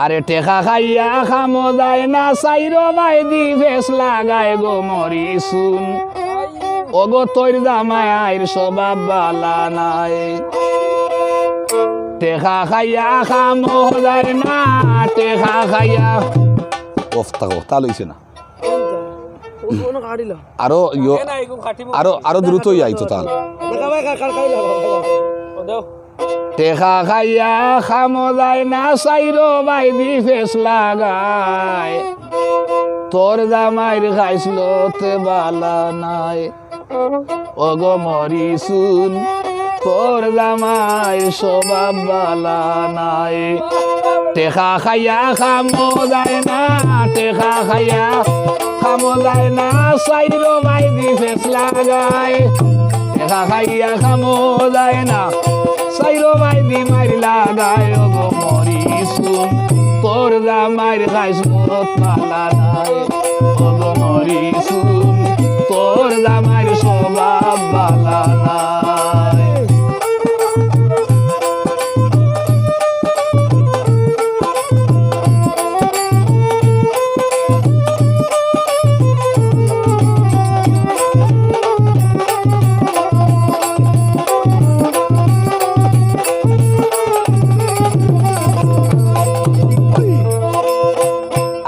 আরে টেকা খাইয়া খামো যায় না সাইরো বাই দি ফেস লাগায় গো মরি শুন ওগো তোর জামাই আইর স্বভাব বালা নাই টেকা খাইয়া খামো যায় না টেকা খাইয়া অফতা তা লইছে না আরো আরো আরো দ্রুত আইতো তাহলে টেকা খাইয়া খামো যায় না সাইরো বাই দি ফেস লাগায় তোর জামাইর খাইছিল তে বালা নাই ওগো মরি শুন তোর জামাইর স্বভাব বালা নাই টেকা খাইয়া খামো যায় না টেকা খাইয়া খামো যায় না সাইরো বাই দি ফেস লাগায় টেকা খাইয়া খামো যায় না সাইরো বাই দি মারি লাগায় ওগো মরি শুন তোর জামাইর খাইছিল বালা নাই ওগো মরি শুন তোর জামাইর স্বভাব বালা নাই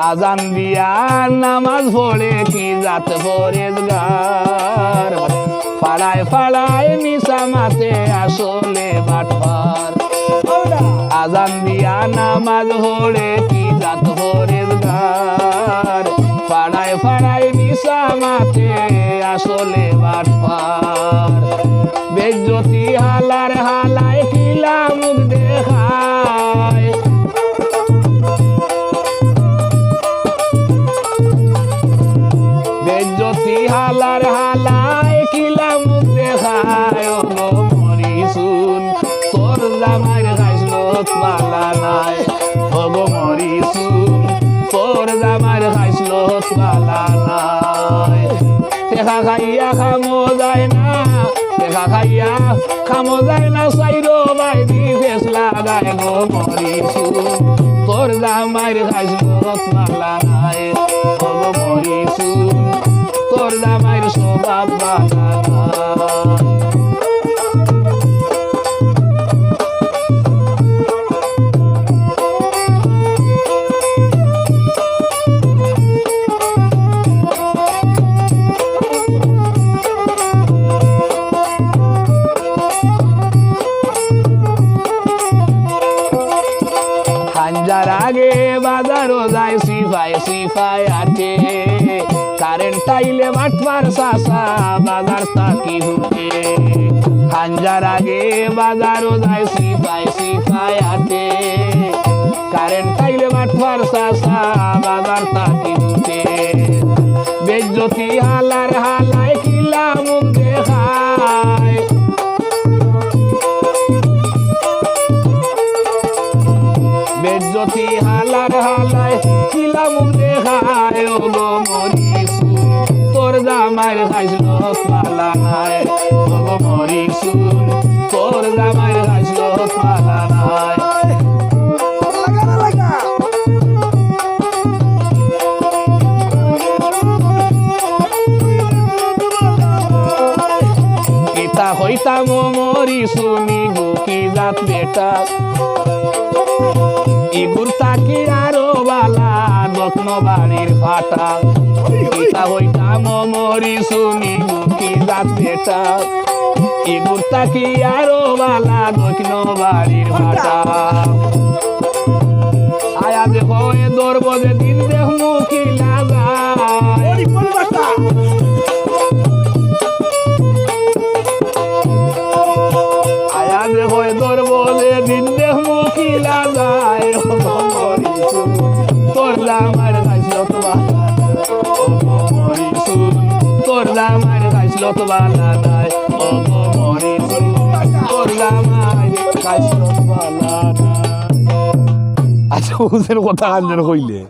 আজান দিয়া নামাজ পড়ে কি জাত পরেজগার ফাড়ায় ফাড়ায় মিশা মাতে আসলে বাটপার আজান দিয়া নামাজ পড়ে কি জাত পরেজগার ফাড়ায় ফাড়ায় মিশা মাতে আসলে বাটপার বেজ্জতি হালার হালায় কিলা মুখ দেখায় বেজ্জতি হালার হালায় কিলা মুখ দেখায় ওগো মরি শুন তোর জামাইর খাইছিল বালা নাই ওগো মরি শুন তোর জামাইর খাইছিল বালা নাই টেকা খাইয়া খামো যায় না টেকা খাইয়া খামো যায় না সাইরো বাই দি ফেস লাগায় গো মরি শুন তোর জামাইর খাইছিল বালা নাই ওগো মরি শুন তোর জামাইর স্বভাব বালা নাই হাঞ্জার আগে বাজারও যায় সিফাই সিফাই আটে কারেন্ট টাইলে মাঠবার সাসা বাজার তাকি হুকে হাঞ্জার আগে বাজারও যায় সিফাই সিফাই আটে কারেন্ট টাইলে মাঠবার সাসা বাজার তাকি হুকে বেজ্জতি হালার হালায় কিলা মুখ দেখায় বেজ্জতি হালার হালায় কিলা মুখ দেখায় ওগো মরি শুন তোর জামাইর খাইছিল বালা নাই ওগো মরি শুন তোর জামাইর খাইছিল বালা নাই কিতা হইতাম মরি শুনি গো কি জাত বেটা ইগুর তাকি আরো বালা যত্ন বাড়ির ফাটা কিতা হইতাম মরি শুনি কি জাত বেটা ইগুর তাকি আরো বালা যত্ন বাড়ির ফাটা আয়া দেখো এ দৌড়ব যে দিন দেখ মুখি লাগায় আয়া দেখো এ দৌড়ব যে দিন দেখ মুখি লাগায় তোর জামাইর খাইছিল তোর জামাইর খাইছিল তো বালা নাই ওগো মরি তোর জামাইর খাইছিল তো বালা নাই। আচ্ছা ওদের কথা কান কইলে